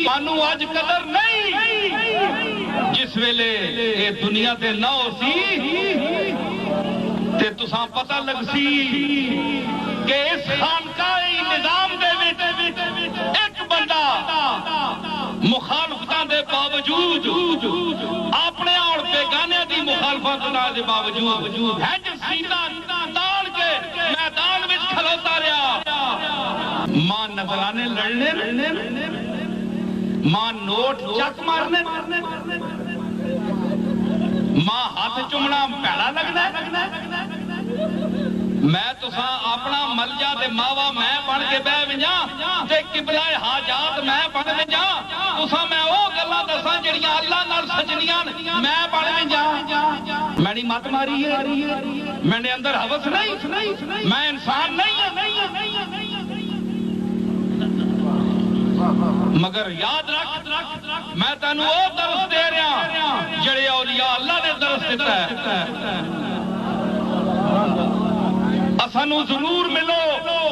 مانو اج قدر نہیں جس ویلے اے دنیا تے نہ ہو سی تے تساں پتہ لگ سی کہ اس خانقاہی نظام دے وچ ایک بندہ مخالفتاں دے باوجود اپنے اور بیگانے دی مخالفت دے باوجود ہنج سینہ تاڑ کے میدان وچ کھلوتا رہا ماں نظرانے لڑنے ماں نوٹ چک مارنے ماں ہاتھ چومنا پیڑا لگنا میں تساں اپنا ملجا تے ماوا میں بن کے بہ ونجاں تے قبلہ حاجات میں بن ونجاں تساں میں او گلاں دساں جڑیاں اللہ نال سجنیاں میں بن ونجاں میں نہیں مت ماری ہے میں نے اندر ہوس نہیں میں انسان نہیں مگر یاد رکھ میں تینوں او درس دے رہا جڑے اولیاء اللہ نے درس دیتا ہے اسانو ضرور ملو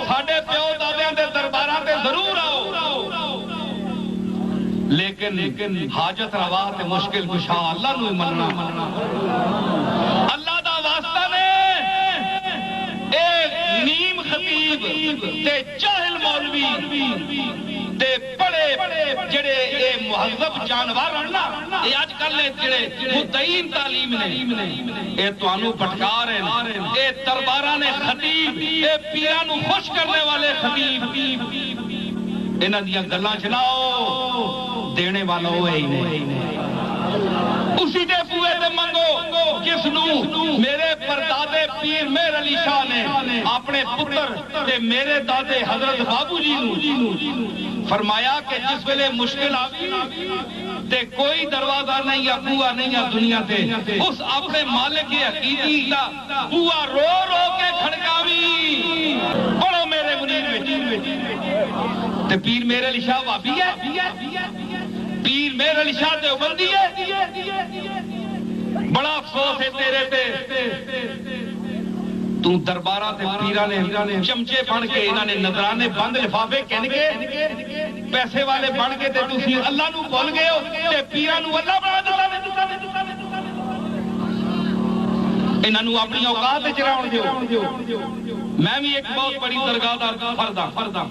ساڈے پیو دادیاں دے درباراں تے ضرور آؤ لیکن حاجت روا تے مشکل کشا اللہ نو مننا اللہ دا واسطہ نے اے نیم خطیب تے جاہل مولوی تے بڑے جڑے اے مہذب جانور ہیں نا اے اج کل جڑے مدعین تعلیم نے اے توانو پٹکار ہیں اے درباراں نے خطیب اے پیراں نو خوش کرنے والے خطیب انہاں دیاں گلاں چلاؤ دینے والا وہ ہی نہیں اسی دے بوئے تے منگو جس نو میرے پردادے پیر مہر علی شاہ نے اپنے پتر تے میرے دادے حضرت بابو جی نو فرمایا کہ جس ویلے مشکل آگئی تے کوئی دروازہ نہیں یا بوا نہیں یا دنیا تے اس اپنے مالک حقیقی دا بوا رو رو کے کھڑکاوی پڑھو میرے منیر وچ تے پیر میرے علی شاہ وابی ہے پیر مہر علی شاہ دیوبندی ہے بڑا افسوس ہے تیرے تے تو دربارہ تے پیرہ نے چمچے بن کے انہاں نے نظرانے بند لفافے کہن کے پیسے والے بن کے تے تسی اللہ نو بھول گئے ہو تے پیرہ نو اللہ بنا دیتا انہاں نو اپنی اوقات وچ رہن دیو میں بھی ایک بہت بڑی درگاہ دا فرد ہاں